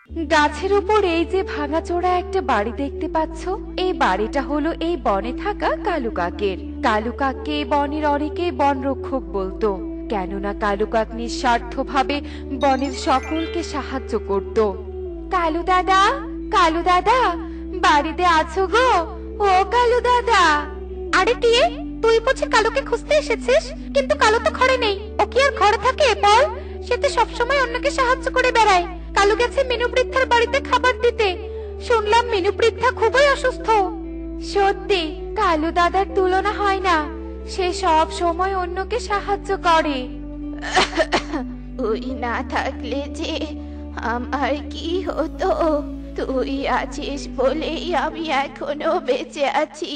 গাছের উপর এই যে ভাঙাচোরা একটা বাড়ি দেখতে পাচ্ছ, এই বাড়িটা হলো এই বনে থাকা কালু কাকের। কালু কাককে এই বনের অনেকে বনরক্ষক বলতো, কেননা কালু কাক নিঃস্বার্থভাবে বনের সকলকে সাহায্য করত। কালু দাদা, কালু দাদা, বাড়িতে আছো গো? ও কালু দাদা। আরে টিয়ে, তুই বুঝি কালুকে খুঁজতে এসেছিস? কিন্তু কালু তো ঘরে নেই। ও কি আর ঘরে থাকে বল? সে তো সবসময় অন্যকে সাহায্য করে বেড়ায়। কালু গেছে মিনু বৃদ্ধার বাড়িতে খাবার দিতে। শুনলাম মিনু বৃদ্ধা খুবই অসুস্থ। সত্যি কালু দাদার তুলনা হয় না, সে সব সময় অন্যকে সাহায্য করে। তুই না থাকলে যে আমার কি হতো? তুই আছিস বলেই আমি এখনো বেঁচে আছি।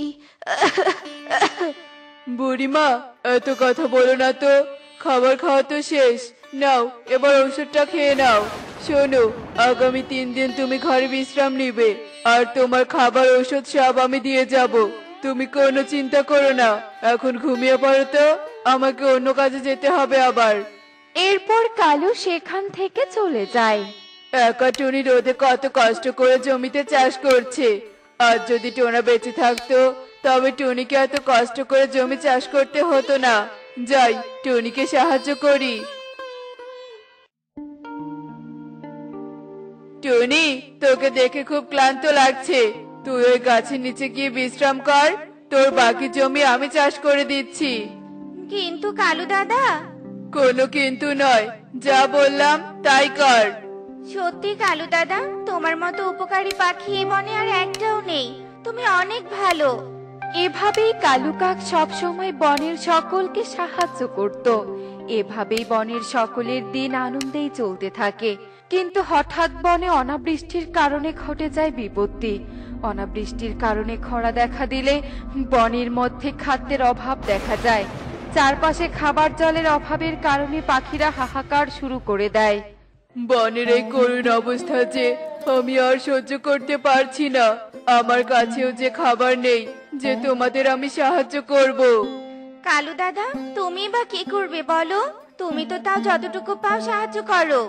বুড়িমা, এত কথা বলো না তো। খাবার খাওয়া তো শেষ, নাও এবার ওষুধটা খেয়ে নাও। শোনো, আগামী 3 দিন তুমি ঘরে বিশ্রাম নিবে, আর তোমার খাবার ওষুধ সব আমি দিয়ে যাব। তুমি কোনো চিন্তা করো না, এখন ঘুমিয়ে পড়ো তো, আমাকে অন্য কাজে যেতে হবে আবার। এরপর কালু সেখান থেকে চলে যায়। একা টুনি রোদে কত কষ্ট করে জমিতে চাষ করছে। আর যদি টোনা বেঁচে থাকতো, তবে টুনিকে এত কষ্ট করে জমি চাষ করতে হতো না। যাই, টুনিকে সাহায্য করি। টুনি, তোকে দেখে খুব ক্লান্ত লাগছে, তুই ওই গাছের নিচে গিয়ে বিশ্রাম কর। তোর বাকি জমি আমি চাষ করে দিচ্ছি। কিন্তু কালু দাদা। কোনো কিন্তু নয়, যা বললাম তাই কর। সত্যি কালু দাদা, তোমার মতো উপকারী পাখি এ বনে আর একটাও নেই। তুমি অনেক ভালো। এভাবেই কালু কাক সব সময় বনের সকলকে সাহায্য করত। এভাবেই বনের সকলের দিন আনন্দেই চলতে থাকে। কিন্তু হঠাৎ বনে অনাবৃষ্টির কারণে ঘটে যায় বিপত্তি। অনাবৃষ্টির কারণে খরা দেখা দিলে বনের মধ্যে খাদ্যের অভাব দেখা যায়। চারপাশে খাবার জলের অভাবের কারণে পাখিরা হাহাকার শুরু করে দেয়। বনের এই করুণ অবস্থা যে আমি আর সহ্য করতে পারছি না। আমার কাছেও যে খাবার নেই যে তোমাদের আমি সাহায্য করব। কালু দাদা, তুমি বা কি করবে বলো? তুমি তো তাও যতটুকু পাও সাহায্য করো।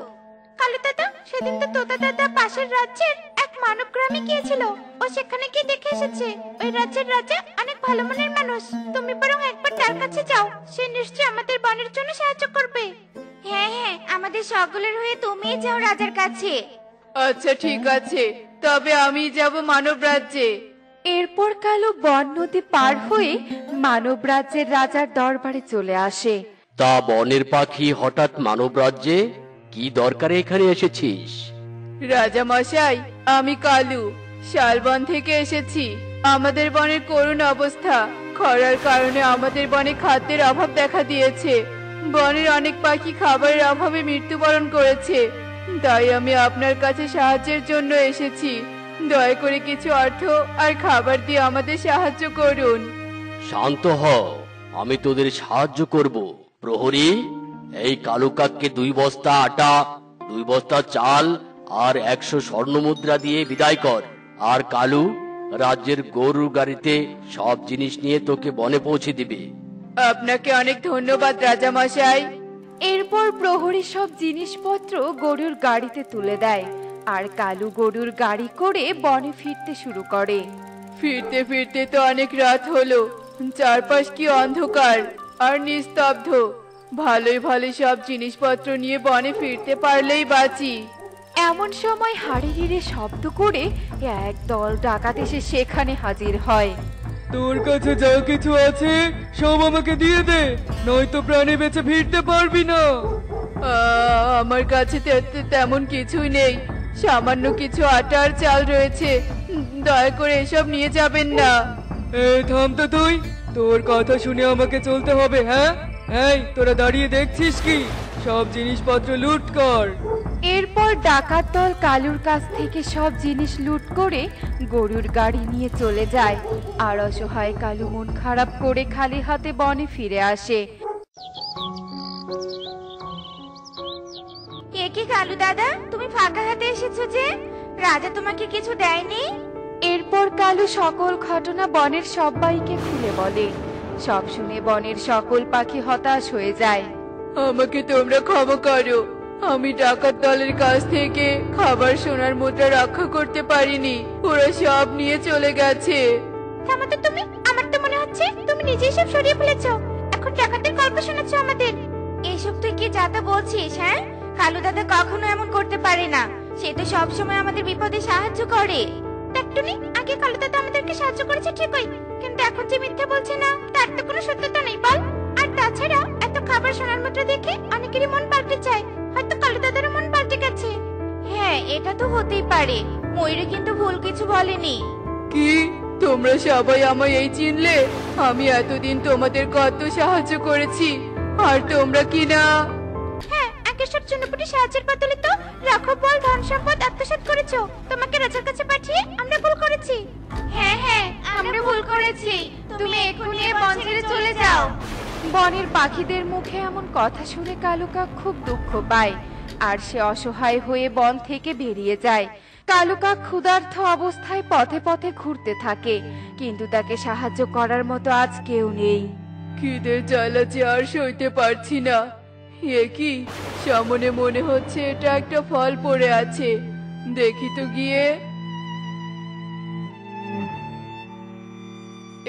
কালু দাদা, সেদিন তো তোতা দাদা পাশের রাজ্যের এক মানব গ্রামে গিয়েছিল। ও সেখানে গিয়ে দেখে এসেছে ওই রাজ্যের রাজা অনেক ভালো মনের মানুষ। তুমি বরং একবার তার কাছে যাও, সে নিশ্চয়ই আমাদের বনের জন্য সাহায্য করবে। হ্যাঁ হ্যাঁ, আমাদের সকলের হয়ে তুমিই যাও রাজার কাছে। আচ্ছা ঠিক আছে, তবে আমি যাব মানব রাজ্যে। এরপর কালু বন নদী পার হয়ে মানব রাজ্যের রাজার দরবারে চলে আসে। তা বনের পাখি, হঠাৎ মানব রাজ্যে কি দরকারে এখানে এসেছিস? রাজা মশাই, আমি কালু শালবন থেকে এসেছি। আমাদের বনের করুণ অবস্থা, খরার কারণে আমাদের বনে খাদ্যের অভাব দেখা দিয়েছে। বনের অনেক পাখি খাবারের অভাবে মৃত্যুবরণ করেছে। তাই আমি আপনার কাছে সাহায্যের জন্য এসেছি। দয়া করে কিছু অর্থ আর খাবার দিয়ে আমাদের সাহায্য করুন। শান্ত হ, আমি তোদের সাহায্য করব। প্রহরী, এই কালু কাককে 2 বস্তা আটা, 2 বস্তা চাল আর 100 স্বর্ণমুদ্রা দিয়ে বিদায় কর। আর কালু রাজ্যের গরুর গাড়িতে সব জিনিস নিয়ে তোকে বনে পৌঁছে দিবে। আপনাকে অনেক ধন্যবাদ রাজা মশাই। এরপর প্রহরী সব জিনিসপত্র গরুর গাড়িতে তুলে দেয়, আর কালু গরুর গাড়ি করে বনে ফিরতে শুরু করে। ফিরতে ফিরতে তো অনেক রাত হলো, চারপাশ কি অন্ধকার আর নিস্তব্ধ। ভালোই ভালো সব জিনিসপত্র নিয়ে বনে ফিরতে পারলেই বাঁচি। এমন সময় হাড়ি হিড়ে শব্দ করে এক দল ডাকাত এসে সেখানে হাজির হয়। তোর কাছে যা কিছু আছে সব আমাকে দিয়ে দে, নয়তো প্রাণে বেঁচে ফিরতে পারবি না। আমার কাছে তেমন কিছুই নেই, সামান্য কিছু আটা আর চাল রয়েছে। দয়া করে এসব নিয়ে যাবেন না। এই থাম তো তুই, তোর কথা শুনে আমাকে চলতে হবে? হ্যাঁ, এই তোরা দাঁড়িয়ে দেখছিস কি? সব জিনিসপত্র লুট কর। এরপর ডাকাত দল কালুর কাছ থেকে সব জিনিস লুট করে গরুর গাড়ি নিয়ে চলে যায়। আর অসহায় কালু মন খারাপ করে খালি হাতে বনে ফিরে আসে। কে কি কালু দাদা, তুমি ফাঁকা হাতে এসেছো যে? রাজা তোমাকে কিছু দেয়নি? এরপর কালু সকল ঘটনা বনের সবাইকে খুলে বলে। সব শুনে বনের সকল পাখি হতাশ হয়ে যায়। আমাকে তোমরা ক্ষমা করো, আমি ডাকাত দলের কাছ থেকে খাবার সোনার মুদ্রা রক্ষা করতে পারিনি, ওরা সব নিয়ে চলে গেছে। থামো তো তুমি, আমার তো মনে হচ্ছে তুমি নিজেই সব সরিয়ে ফেলেছো। এখন ডাকাতের গল্প শোনাচ্ছ আমাদের। এইসব তুই কি যাতা বলছিস? হ্যাঁ, কালু দাদা কখনো এমন করতে পারে না। সে তো সব সময় আমাদের বিপদে সাহায্য করে। দেখটুনি, আগে কালু দাদা আমাদেরকে সাহায্য করেছে ঠিকই, কিন্তু এখন যে মিথ্যা বলছে না তার তো কোনো সত্যতা নেই বল। আর তাছাড়া এত খাবার সোনার মুদ্রা দেখে অনেকেরই মন পাল্টে যায়, হয়তো কালু দাদারও মন পাল্টে গেছে। হ্যাঁ, এটা তো হতেই পারে। ময়ূরী কিন্তু ভুল কিছু বলেনি। কি তোমরা সবাই আমায় এই চিনলে? আমি এতদিন তোমাদের কত সাহায্য করেছি, আর তোমরা কি না? হ্যাঁ, আগে সব চুনোপুটি সাহায্যের বদলে তো রাঘব বল ধন সম্পদ আত্মসাৎ করেছো। তোমাকে রাজার কাছে পাঠিয়ে আমরা ভুল করেছি। হ্যাঁ হ্যাঁ, আমরা ভুল করেছি। তুমি এক্ষুনি এই বন ছেড়ে চলে যাও। বনের পাখিদের মুখে এমন কথা শুনে কালু কাক খুব দুঃখ পায়, আর সে অসহায় হয়ে বন থেকে বেরিয়ে যায়। কালু কাক ক্ষুধার্ত অবস্থায় পথে পথে ঘুরতে থাকে, কিন্তু তাকে সাহায্য করার মতো আজ কেউ নেই। খিদের জ্বালা যে আর সইতে পারছি না। এ কি, সামনে মনে হচ্ছে এটা একটা ফল পড়ে আছে, দেখি তো গিয়ে।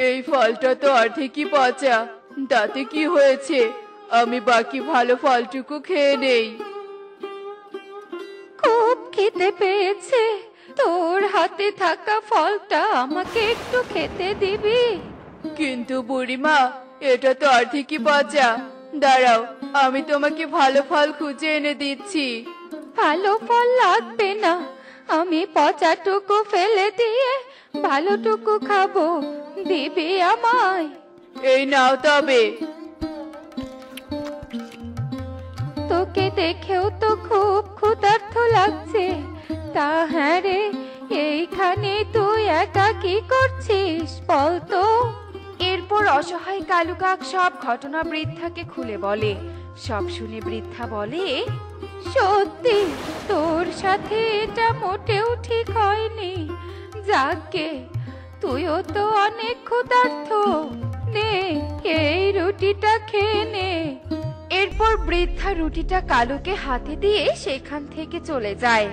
এই ফলটা তো অর্ধেকই পচা, তাতে কি হয়েছে? আমি বাকি ভালো ফলটুকু খেয়ে নেই। খুব খেতে পেয়েছে, তোর হাতে থাকা ফলটা আমাকে একটু খেতে দিবি? কিন্তু বুড়িমা, এটা তো অর্ধেকই পচা। দাঁড়াও, আমি তোমাকে ভালো ফল খুঁজে এনে দিচ্ছি। ভালো ফল লাগবে না, আমি পচাটুকু ফেলে দিয়ে ভালোটুকু খাবো, দিবি আমায়? এই নাও তবে। তোকে দেখেও তো খুব ক্ষুধার্ত লাগছে। তা হ্যাঁ রে, এইখানে তুই একা কি করছিস বলতো? এরপর অসহায় কালু কাক সব ঘটনা বৃদ্ধাকে খুলে বলে। সব শুনে বৃদ্ধা বলে, সত্যি তোর সাথে এটা মোটেও ঠিক হয়নি। যাকে তুইও তো অনেক ক্ষুধার্ত, নে এই রুটিটা খেয়ে নে। এরপর বৃদ্ধা রুটিটা কালুকে হাতে দিয়ে সেখান থেকে চলে যায়।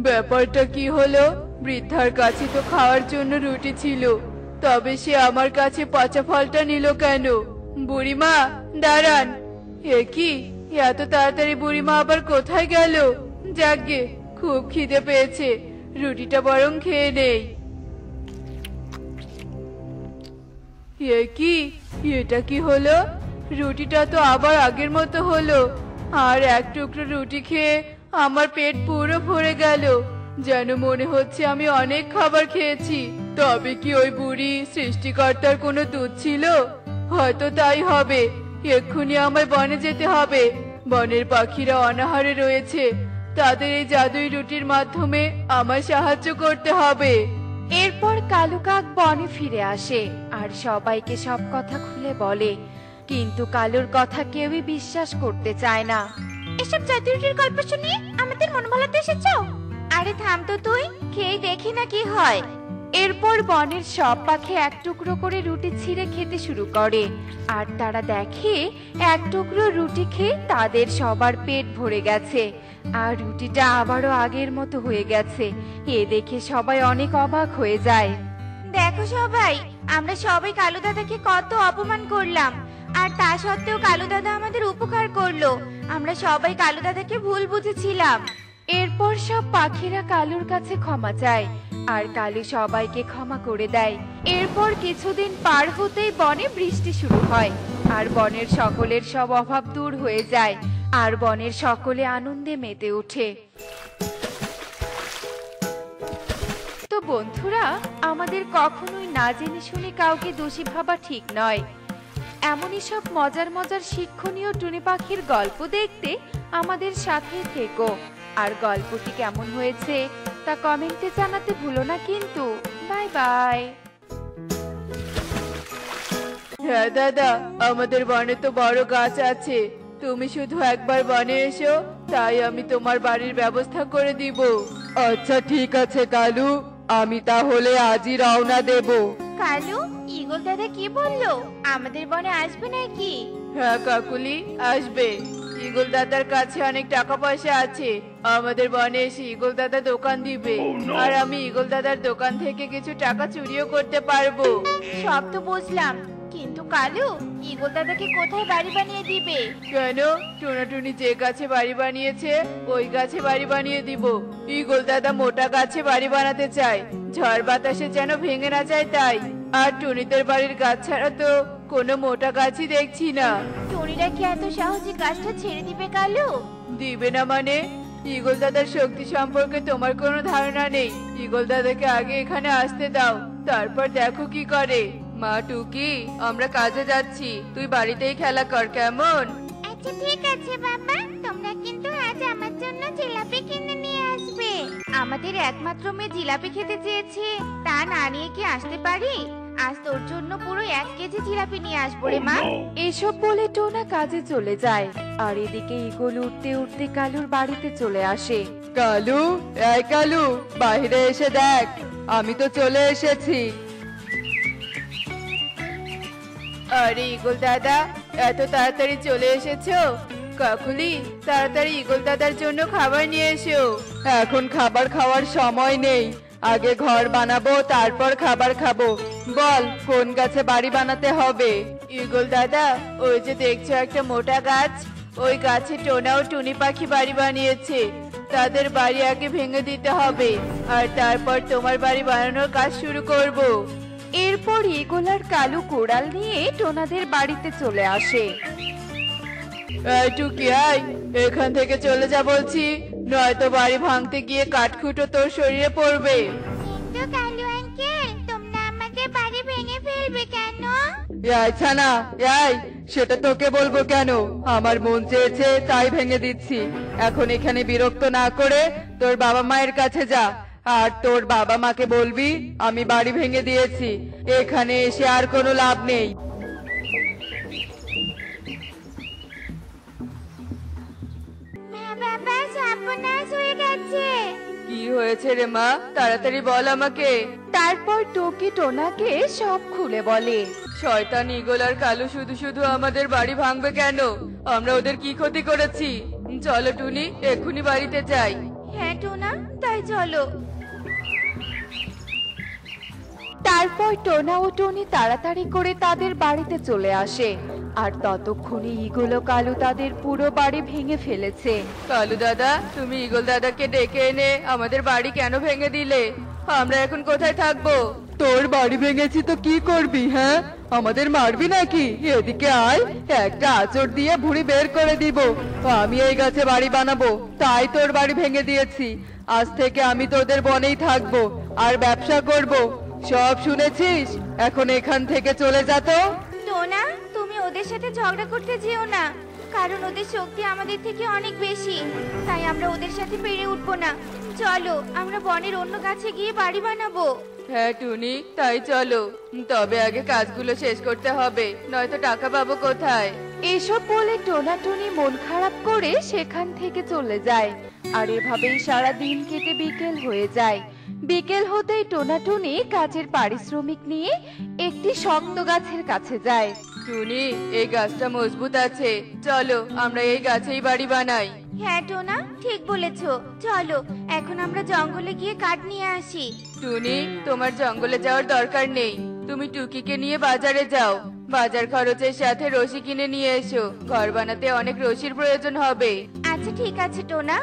ব্যাপারটা কি হলো? বৃদ্ধার কাছে তো খাওয়ার জন্য রুটি ছিল, তবে সে আমার কাছে পচা ফলটা নিল কেন? বুড়িমা দাঁড়ান। এ কি, এত তাড়াতাড়ি বুড়িমা আবার কোথায় গেল? যাকগে, খুব খিদে পেয়েছে, রুটিটা বরং খেয়ে নেই। এ কি, এটা কি হলো? রুটিটা তো আবার আগের মতো হলো, আর এক টুকরো রুটি খেয়ে আমার পেট পুরো ভরে গেল। যেন মনে হচ্ছে আমি অনেক খাবার খেয়েছি। তবে কি ওই বুড়ি সৃষ্টিকর্তার কোনো দুধ ছিল? হয়তো তাই হবে। এক্ষুনি আমায় বনে যেতে হবে। বনের পাখিরা অনাহারে রয়েছে, তাদের এই জাদুই রুটির মাধ্যমে আমায় সাহায্য করতে হবে। এরপর কালু কাক বনে ফিরে আসে আর সবাইকে সব কথা খুলে বলে, কিন্তু কালুর কথা কেউই বিশ্বাস করতে চায় না। এসব জাদুরির গল্প শুনিয়ে আমাদের মন ভালাতে এসেছো? আরে থাম তো তুই, খেয়ে দেখি না কি হয়। এরপর বনের সব পাখি এক টুকরো করে রুটি ছিঁড়ে খেতে শুরু করে, আর তারা দেখে এক টুকরো রুটি খেয়ে তাদের সবার পেট ভরে গেছে, আর রুটিটা আবারও আগের মতো হয়ে গেছে। এ দেখে সবাই অনেক অবাক হয়ে যায়। দেখো সবাই, আমরা সবাই কালু দাদাকে কত অপমান করলাম, আর তা সত্ত্বেও কালু দাদা আমাদের উপকার করলো। আমরা সবাই কালু দাদাকে ভুল বুঝেছিলাম। এরপর সব পাখিরা কালুর কাছে ক্ষমা চায়, আর কালু সবাইকে ক্ষমা করে দেয়। এরপর কিছুদিন পার হতেই বনে বৃষ্টি শুরু হয়, আর বনের সকলের সব অভাব দূর হয়ে যায়, আর বনের সকলে আনন্দে মেতে ওঠে। তো বন্ধুরা, আমাদের কখনোই না জেনে শুনে কাউকে দোষী ভাবা ঠিক নয়। এমনই সব মজার মজার শিক্ষণীয় টুনি পাখির গল্প দেখতে আমাদের সাথে থেকো। আর গল্পটি কেমন হয়েছে তা কমেন্টে জানাতে ভুলো না কিন্তু। Bye bye. হ্যাঁ দাদা, আমাদের বনে তো বড় গাছ আছে, তুমি শুধু একবার বনে এসো, তাই আমি তোমার বাড়ির ব্যবস্থা করে দিব। আচ্ছা ঠিক আছে কালু, আমি তাহলে আজই রওনা দেব। কালু, ঈগল দাদা কি বললো? আমাদের বনে আসবে নাকি? হ্যাঁ কাকুলি, আসবে। ঈগল দাদার কাছে অনেক টাকা পয়সা আছে। আমাদের বনে এসে ঈগল দাদা দোকান দিবে, আর আমি ঈগল দাদার দোকান থেকে কিছু টাকা চুরিও করতে পারবো। সব তো বুঝলাম, কিন্তু কালু ঈগল দাদাকে কোথায় বাড়ি বানিয়ে দিবে? কেন? টুনাটুনি যে গাছে বাড়ি বানিয়েছে ওই গাছে বাড়ি বানিয়ে দিব। ঈগল দাদা মোটা গাছে বাড়ি বানাতে চায়, ঝড় বাতাসে যেন ভেঙে না যায় তাই। আর টুনিদের বাড়ির গাছ ছাড়া তো কোনো মোটা গাছই দেখছি না। টুনিরা কি এত সহজে গাছটা ছেড়ে দিবে কালু? দিবে না মানে? ঈগল দাদার শক্তি সম্পর্কে তোমার কোনো ধারণা নেই। ঈগল দাদাকে আগে এখানে আসতে দাও, তারপর দেখো কি করে। মা টুকি, আমরা কাজে যাচ্ছি, তুই বাড়িতেই খেলা কর, কেমন? আচ্ছা ঠিক আছে বাবা, তোমরা কিন্তু আজ আমার জন্য জিলাপি কিনে নিয়ে আসবে। আমাদের একমাত্র মেয়ে জিলাপি খেতে চেয়েছে, তা না নিয়ে কি আসতে পারি? আজ তোর জন্য পুরো 1 কেজি জিলাপি নিয়ে আসবো রে মা। এসব বলে টোনা কাজে চলে যায়। আর এদিকে ঈগল উঠতে উঠতে কালুর বাড়িতে চলে আসে। কালু, এই কালু, বাইরে এসে দেখ, আমি তো চলে এসেছি। আরে ঈগল দাদা, এত তাড়াতাড়ি চলে এসেছো? কাকুলি, তাড়াতাড়ি ঈগল দাদার জন্য খাবার নিয়ে এসো। এখন খাবার খাওয়ার সময় নেই, আগে ঘর বানাবো তারপর খাবার খাবো। বল, কোন গাছে বাড়ি বানাতে হবে? ঈগল দাদা, ওই যে দেখছো একটা মোটা গাছ, ওই গাছে টোনা ও টুনি পাখি বাড়ি বানিয়েছে। তাদের বাড়ি আগে ভেঙে দিতে হবে, আর তারপর তোমার বাড়ি বানানোর কাজ শুরু করব। এরপর ঈগল আর কালু কোড়াল নিয়ে টোনাদের বাড়িতে চলে আসে। এই টুকি, আয়, এখান থেকে চলে যা বলছি, নয়তো বাড়ি ভাঙতে গিয়ে কাঠখুটো তোর শরীরে পড়বে। কিন্তু কালু আঙ্কেল, তোমরা আমাদের বাড়ি ভেঙে ফেলবে কেন? এই ছানা, এই, সেটা তোকে বলবো কেন? আমার মন চেয়েছে তাই ভেঙে দিচ্ছি। এখন এখানে বিরক্ত না করে তোর বাবা মায়ের কাছে যা, আর তোর বাবা মাকে বলবি আমি বাড়ি ভেঙে দিয়েছি, এখানে এসে আর কোনো লাভ নেই। মা বাবা, সর্বনাশ হয়ে গেছে। কি হয়েছে রে মা? তাড়াতাড়ি বল আমাকে। তারপর টুকি টোনাকে সব খুলে বলে। শয়তান ঈগল আর কালু শুধু শুধু আমাদের বাড়ি ভাঙবে কেন? আমরা ওদের কি ক্ষতি করেছি? চলো টুনি, এক্ষুনি বাড়িতে যাই। হ্যাঁ টোনা, তাই চলো। তারপর টোনা ও টুনি তাড়াতাড়ি করে তাদের বাড়িতে চলে আসে। আর ততক্ষণে ঈগল ও কালু তাদের পুরো বাড়ি ভেঙে ফেলেছে। কালু দাদা, তুমি ঈগল দাদাকে ডেকে এনে আমাদের বাড়ি কেন ভেঙে দিলে? আমরা এখন কোথায় থাকবো? তোর বাড়ি ভেঙেছি তো কি করবি? হ্যাঁ, আমাদের মারবি নাকি? এদিকে আয়, একটা আঁচড় দিয়ে ভুঁড়ি বের করে দিব। আমি এই গাছে বাড়ি বানাবো, তাই তোর বাড়ি ভেঙে দিয়েছি। আজ থেকে আমি তোদের বনেই থাকবো আর ব্যবসা করব। সব শুনেছিস? এখন এখান থেকে চলে যা তো। টোনা, তুমি ওদের সাথে ঝগড়া করতে যেও না, কারণ ওদের শক্তি আমাদের থেকে অনেক বেশি। তাই আমরা ওদের সাথে পেরে উঠবো না। চলো, আমরা বনের অন্য গাছে গিয়ে বাড়ি বানাবো। হ্যাঁ টুনি, তাই চলো। তবে আগে কাজগুলো শেষ করতে হবে, নয়তো টাকা পাবো কোথায়? এসব বলে টোনা টুনি মন খারাপ করে সেখান থেকে চলে যায়। আর এভাবেই সারা দিন কেটে বিকেল হয়ে যায়। বিকেল হতেই টোনা টুনি কাজের পারিশ্রমিক নিয়ে একটি শক্ত গাছের কাছে যায়। টুনি, এই গাছটা মজবুত আছে, চলো আমরা এই গাছেই বাড়ি বানাই। হ্যাঁ টোনা, ঠিক বলেছো। চলো, এখন আমরা জঙ্গলে গিয়ে কাঠ নিয়ে আসি। টুনি, তোমার জঙ্গলে যাওয়ার দরকার নেই, তুমি টুকিকে নিয়ে বাজারে যাও। বাজার খরচের সাথে রশি কিনে নিয়ে এসো, ঘর বানাতে অনেক রশির প্রয়োজন হবে। আচ্ছা ঠিক আছে টোনা।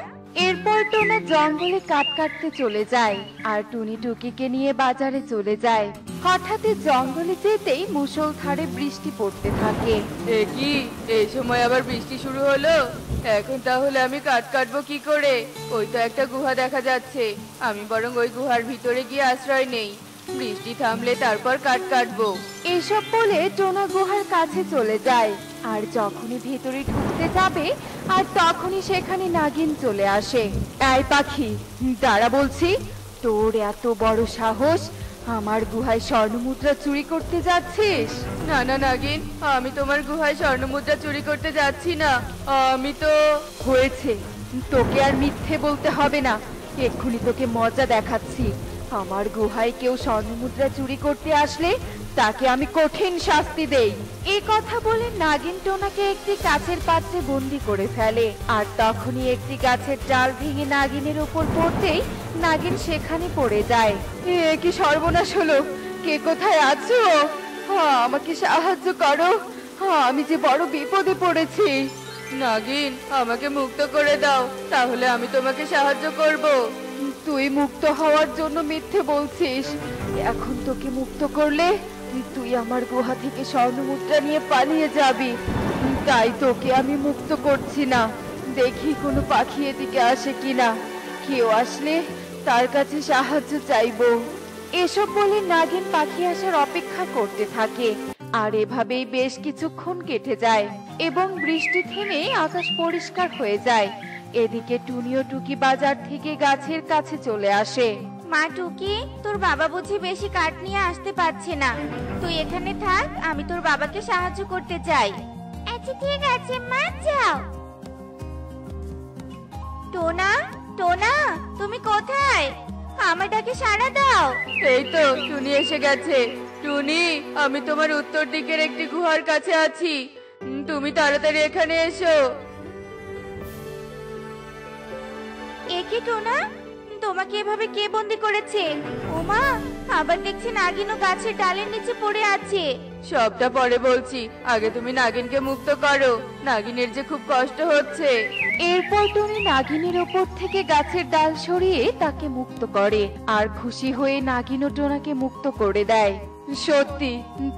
এরপর টোনা জঙ্গলে কাঠ কাটতে চলে যায় আর টুনি টুকিকে নিয়ে বাজারে চলে যায়। হঠাৎ জঙ্গলে যেতেই মুষলধারে বৃষ্টি পড়তে থাকে। এ কি, এই সময় আবার বৃষ্টি শুরু হলো? এখন তাহলে আমি কাঠ কাটবো কি করে? ওই তো একটা গুহা দেখা যাচ্ছে, আমি বরং ওই গুহার ভিতরে গিয়ে আশ্রয় নেই। বৃষ্টি থামলে তারপর কাঠ কাটবো। এসব বলে টোনা গুহার কাছে চলে যায়। আর যখনই ভেতরে ঢুকতে যাবে আর তখনই সেখানে নাগিন চলে আসে। এই পাখি, দাঁড়া বলছি, তোর এত বড় সাহস, আমার গুহায় স্বর্ণমুদ্রা চুরি করতে যাচ্ছিস? না না নাগিন, আমি তোমার গুহায় স্বর্ণমুদ্রা চুরি করতে যাচ্ছি না। আমি তো... হয়েছে, তোকে আর মিথ্যে বলতে হবে না, এক্ষুনি তোকে মজা দেখাচ্ছি। আমার গুহায় কেউ স্বর্ণমুদ্রা চুরি করতে আসলে তাকে আমি কঠিন শাস্তি দেই। এই কথা বলে নাগিন টোনাকে একটি কাচের পাত্রে বন্দি করে ফেলে। আর তখনই একটি গাছের ডাল ভেঙে নাগিনের উপর পড়তেই নাগিন সেখানে পড়ে যায়। এ কি সর্বনাশ হলো! কে কোথায় আছো? আমাকে সাহায্য করো, আমি যে বড় বিপদে পড়েছি। নাগিন, আমাকে মুক্ত করে দাও, তাহলে আমি তোমাকে সাহায্য করব। তুই মুক্ত হওয়ার জন্য মিথ্যে বলছিস। এখন তোকে মুক্ত করলে তুই আমার গুহা থেকে স্বর্ণমুদ্রা নিয়ে পালিয়ে যাবি। তাই তোকে আমি মুক্ত করছি না। দেখি কোনো পাখি এদিকে আসে কিনা, কেউ আসলে তার কাছে সাহায্য চাইবো। এসব বলে নাগিন পাখি আসার অপেক্ষা করতে থাকে। আর এভাবেই বেশ কিছুক্ষণ কেটে যায় এবং বৃষ্টি থেমে আকাশ পরিষ্কার হয়ে যায়। এদিকে টুনি ও টুকি বাজার থেকে গাছের কাছে চলে আসে। মা টুকি, তোর বাবা বুঝি বেশি কাঠ নিয়ে আসতে পারছে না, তুই এখানে থাক, আমি তোর বাবাকে সাহায্য করতে চাই। আচ্ছা ঠিক আছে মা, যাও। টোনা, টোনা, তুমি কোথায়? আমার ডাকে সাড়া দাও। এই তো টুনি এসে গেছে। টুনি, আমি তোমার উত্তর দিকের একটি গুহার কাছে আছি, তুমি তাড়াতাড়ি এখানে এসো। এ কি টোনা, তোমাকে এভাবে কে বন্দি করেছে? ওমা, আবার দেখছি নাগিনও গাছের ডালের নিচে পড়ে আছে। সবটা পরে বলছি, আগে তুমি নাগিনকে মুক্ত করো, নাগিনের যে খুব কষ্ট হচ্ছে। এরপর টুনি নাগিনের ওপর থেকে গাছের ডাল সরিয়ে তাকে মুক্ত করে আর খুশি হয়ে নাগিন ও টোনাকে মুক্ত করে দেয়। সত্যি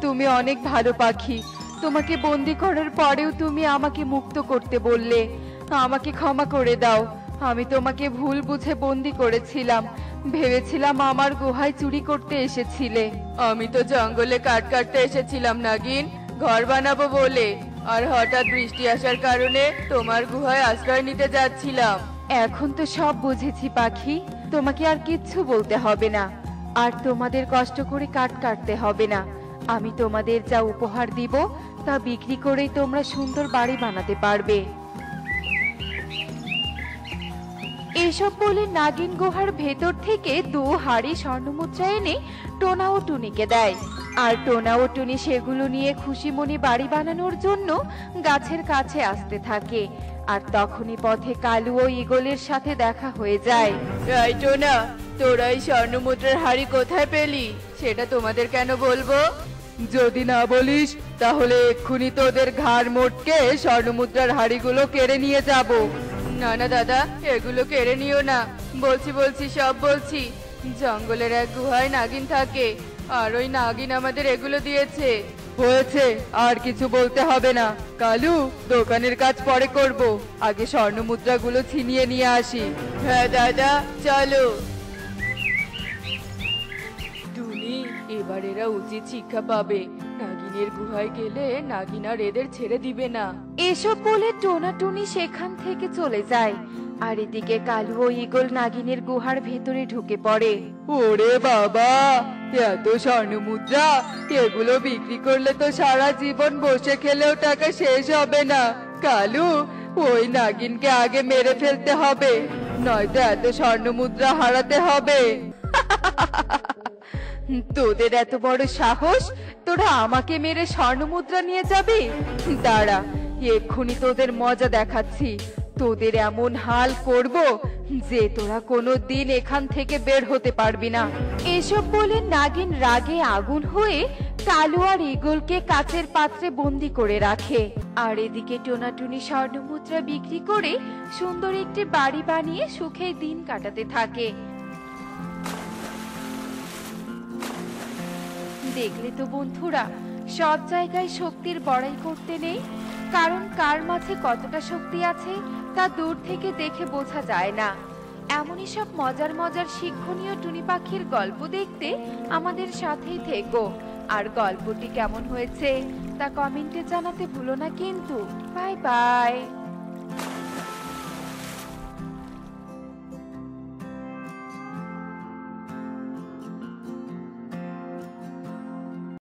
তুমি অনেক ভালো পাখি। তোমাকে বন্দি করার পরেও তুমি আমাকে মুক্ত করতে বললে। আমাকে ক্ষমা করে দাও। আমি তোমাকে ভুল বুঝে বন্দি করেছিলাম, ভেবেছিলাম আমার গুহায় চুরি করতে এসেছিলে। আমি তো জঙ্গলে কাঠ কাটতে এসেছিলাম নাগিন, ঘর বানাবো বলে, আর হঠাৎ বৃষ্টি আসার কারণে তোমার গুহায় আশ্রয় নিতে যাচ্ছিলাম। এখন তো সব বুঝেছি পাখি, তোমাকে আর কিচ্ছু বলতে হবে না, আর তোমাদের কষ্ট করে কাঠ কাটতে হবে না। আমি তোমাদের যা উপহার দিব তা বিক্রি করেই তোমরা সুন্দর বাড়ি বানাতে পারবে। এসব বলে নাগিন গুহার ভেতর থেকে 2 হাড়ি স্বর্ণমুদ্রা এনে টোনা ও টুনিকে দেয়। আর টোনা ও টুনি সেগুলো নিয়ে খুশি মনে বাড়ি বানানোর জন্য গাছের কাছে আসতে থাকে। আর তখনই পথে কালু ও ঈগলের সাথে দেখা হয়ে যায়। এই টোনা, তোরা এই স্বর্ণমুদ্রার হাড়ি কোথায় পেলি সেটা তোমাদের কেন বলবো? যদি না বলিস তাহলে এক্ষুনি তোদের ঘাড় মোটকে স্বর্ণমুদ্রার হাড়িগুলো কেড়ে নিয়ে যাব। না না দাদা, এগুলো কেড়ে নিও না, বলছি সব বলছি। জঙ্গলের এক গুহায় নাগিন থাকে, আর ওই নাগিন আমাদের এগুলো দিয়েছে। হয়েছে, আর কিছু বলতে হবে না। কালু, দোকানের কাজ পরে করব, আগে স্বর্ণমুদ্রাগুলো ছিনিয়ে নিয়ে আসি। হ্যাঁ দাদা, চলো। টুনি, এবার এরা উচিত শিক্ষা পাবে। নাগিনের গুহায় গেলে নাগিন আর এদের ছেড়ে দিবে না। এসব বলে টোনা টুনি সেখান থেকে চলে যায়। আর এদিকে কালু ও ঈগল নাগিনের গুহার ভেতরে ঢুকে পড়ে। ওরে বাবা, এত স্বর্ণমুদ্রা! এগুলো বিক্রি করলে তো সারা জীবন বসে খেলেও টাকা শেষ হবে না। কালু, ওই নাগিনকে আগে মেরে ফেলতে হবে, নয়তো এত স্বর্ণমুদ্রা হারাতে হবে। তোদের এত বড় সাহস, তোরা আমাকে মেরে স্বর্ণমুদ্রা নিয়ে যাবি? দাঁড়া, এক্ষুনি তোদের মজা দেখাচ্ছি। তোদের এমন হাল করব যে তোরা কোনোদিন এখান থেকে বের হতে পারবি না। এসব বলে নাগিন রাগে আগুন হয়ে কালু আর ঈগলকে কাচের পাত্রে বন্দি করে রাখে। আর এদিকে টোনাটুনি স্বর্ণমুদ্রা বিক্রি করে সুন্দর একটি বাড়ি বানিয়ে সুখে দিন কাটাতে থাকে। দেখলে তো বন্ধুরা, সব জায়গায় শক্তির বড়াই করতে নেই, কারণ কার মাঝে কতটা শক্তি আছে তা দূর থেকে দেখে বোঝা যায় না। এমনই সব মজার মজার শিক্ষণীয় টুনি পাখির গল্প দেখতে আমাদের সাথেই থেকো। আর গল্পটি কেমন হয়েছে তা কমেন্টে জানাতে ভুলো না কিন্তু। Bye bye.